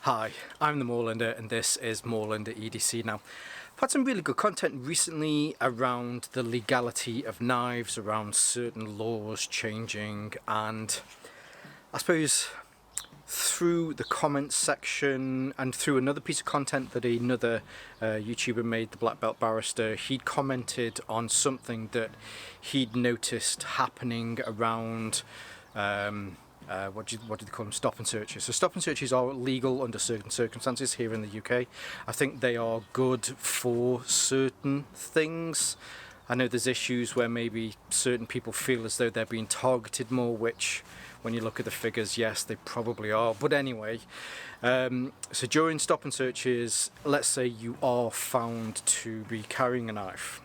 Hi, I'm the Moorlander and this is Moorlander EDC. Now, I've had some really good content recently around the legality of knives, around certain laws changing, and I suppose through the comments section and through another piece of content that another YouTuber made, the Black Belt Barrister, he'd commented on something that he'd noticed happening around what do they call them? Stop and searches. So stop and searches are legal under certain circumstances here in the UK. I think they are good for certain things. I know there's issues where maybe certain people feel as though they're being targeted more, which when you look at the figures, yes, they probably are. But anyway, so during stop and searches, let's say you are found to be carrying a knife.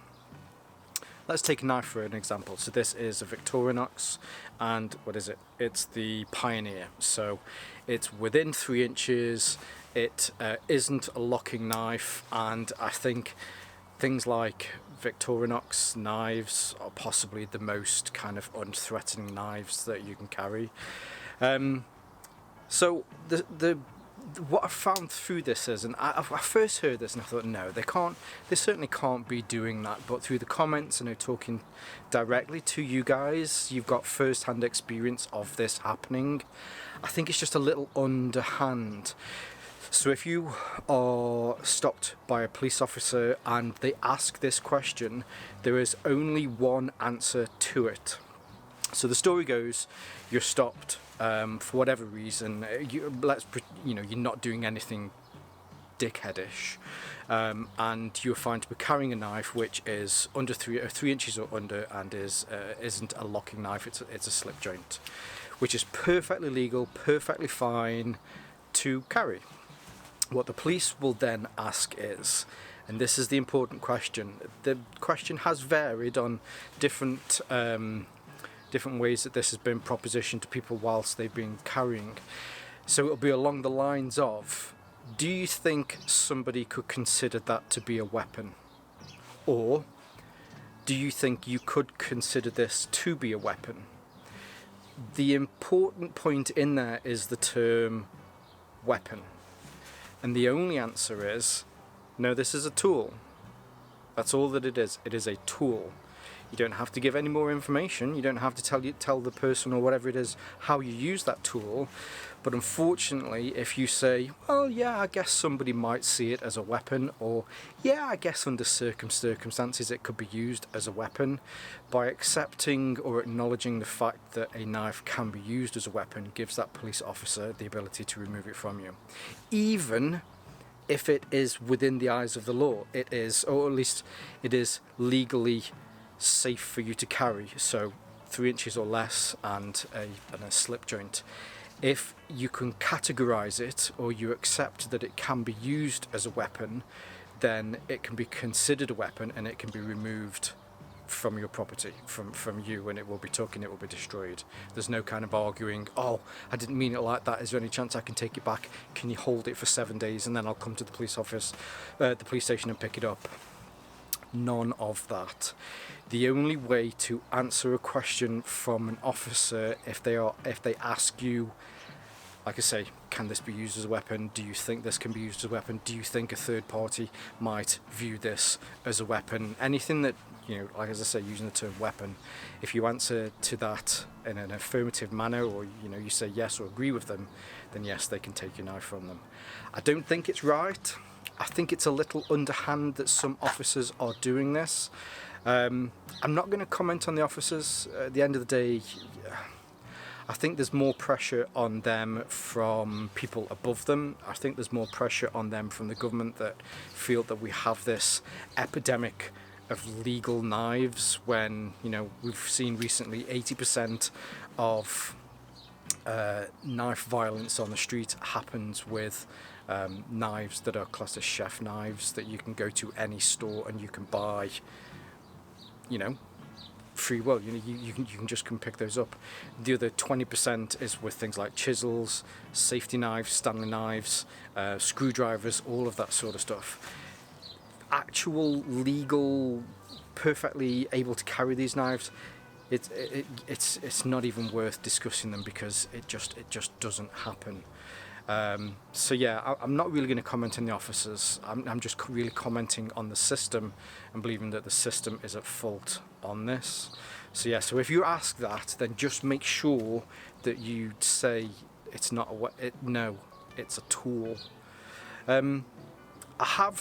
Let's take a knife for an example. So this is a Victorinox, and what is it? It's the Pioneer. So it's within 3 inches, it isn't a locking knife, and I think things like Victorinox knives are possibly the most kind of unthreatening knives that you can carry. So what I found through this is, and I first heard this and I thought, no, they certainly can't be doing that. But through the comments and talking directly to you guys, you've got first-hand experience of this happening. I think it's just a little underhand. So if you are stopped by a police officer and they ask this question, there is only one answer to it. So the story goes, you're stopped for whatever reason. You're not doing anything dickheadish, and you're found to be carrying a knife which is under 3 inches or under, and isn't a locking knife. It's a slip joint, which is perfectly legal, perfectly fine to carry. What the police will then ask is, and this is the important question. The question has varied on different ways that this has been propositioned to people whilst they've been carrying. So it'll be along the lines of, do you think somebody could consider that to be a weapon? Or do you think you could consider this to be a weapon? The important point in there is the term weapon. And the only answer is, no, this is a tool. That's all that it is. It is a tool. You don't have to give any more information. You don't have to tell the person or whatever it is how you use that tool. But unfortunately, if you say, well, yeah, I guess somebody might see it as a weapon, or yeah, I guess under circumstances it could be used as a weapon, by accepting or acknowledging the fact that a knife can be used as a weapon gives that police officer the ability to remove it from you. Even if it is within the eyes of the law, it is, or at least it is legally safe for you to carry, so 3 inches or less and a slip joint. If you can categorize it, or you accept that it can be used as a weapon, then it can be considered a weapon and it can be removed from your property, from you, and it will be taken, it will be destroyed. There's no kind of arguing, oh, I didn't mean it like that, is there any chance I can take it back? Can you hold it for 7 days and then I'll come to the police office, the police station, and pick it up? None of that. The only way to answer a question from an officer, if they ask you, like I say, can this be used as a weapon? Do you think this can be used as a weapon? Do you think a third party might view this as a weapon? Anything that, like as I say, using the term weapon, if you answer to that in an affirmative manner, or you say yes or agree with them, then yes, they can take your knife from them. I don't think it's right. I think it's a little underhand that some officers are doing this. I'm not going to comment on the officers. At the end of the day, I think there's more pressure on them from people above them. I think there's more pressure on them from the government that feel that we have this epidemic of legal knives when, we've seen recently 80% of knife violence on the street happens with knives that are classed as chef knives that you can go to any store and you can buy, free will. You can just come pick those up. The other 20% is with things like chisels, safety knives, Stanley knives, screwdrivers, all of that sort of stuff. Actual legal, perfectly able to carry these knives, it's not even worth discussing them, because it just doesn't happen. So yeah, I'm not really going to comment on the officers. I'm just really commenting on the system and believing that the system is at fault on this. So yeah, so if you ask that, then just make sure that you say it's not no, it's a tool. I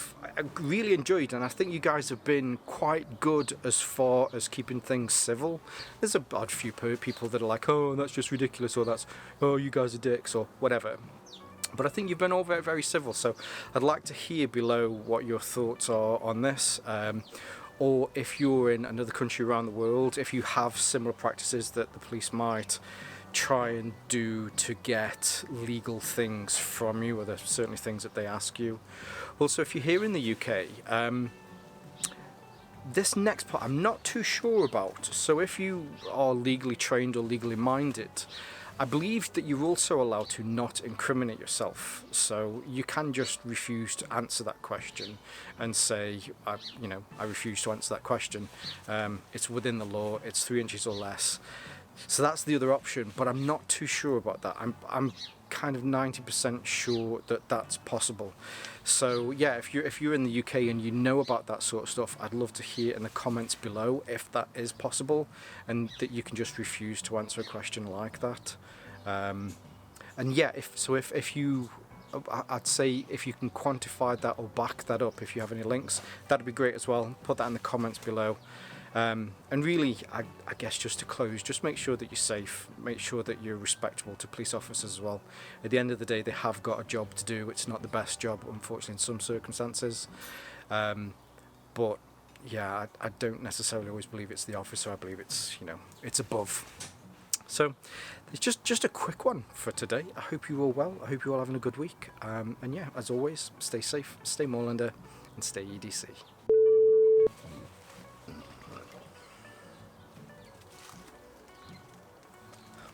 really enjoyed, and I think you guys have been quite good as far as keeping things civil. There's a odd few people that are like, oh, that's just ridiculous, or that's, oh, you guys are dicks, or whatever. But I think you've been all very, very civil, so I'd like to hear below what your thoughts are on this. Or if you're in another country around the world, if you have similar practices that the police might try and do to get legal things from you, or there's certainly things that they ask you. Also, if you're here in the UK, this next part I'm not too sure about. So if you are legally trained or legally minded, I believe that you're also allowed to not incriminate yourself. So you can just refuse to answer that question and say, I refuse to answer that question. It's within the law, it's 3 inches or less. So that's the other option, but I'm not too sure about that. I'm kind of 90% sure that that's possible. So yeah, if you're in the UK and you know about that sort of stuff, I'd love to hear in the comments below if that is possible, and that you can just refuse to answer a question like that. And yeah, if you, I'd say if you can quantify that or back that up, if you have any links, that'd be great as well. Put that in the comments below. And really, I guess just to close, just make sure that you're safe, make sure that you're respectable to police officers as well. At the end of the day, they have got a job to do. It's not the best job, unfortunately, in some circumstances. But yeah, I don't necessarily always believe it's the officer. I believe it's, it's above. So it's just a quick one for today. I hope you're all well. I hope you're all having a good week. And yeah, as always, stay safe, stay Moorlander, and stay EDC.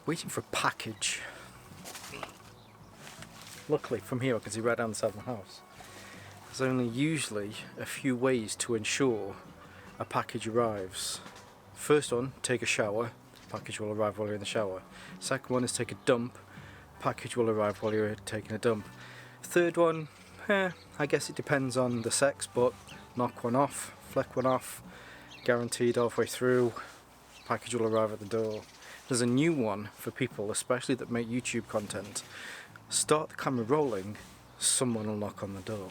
Waiting for a package. Luckily from here I can see right down the side of my house. There's only usually a few ways to ensure a package arrives. First one, take a shower. Package will arrive while you're in the shower. Second one is take a dump. Package will arrive while you're taking a dump. Third one, I guess it depends on the sex, but knock one off, flick one off, guaranteed halfway through, package will arrive at the door. There's a new one for people, especially that make YouTube content. Start the camera rolling, someone will knock on the door.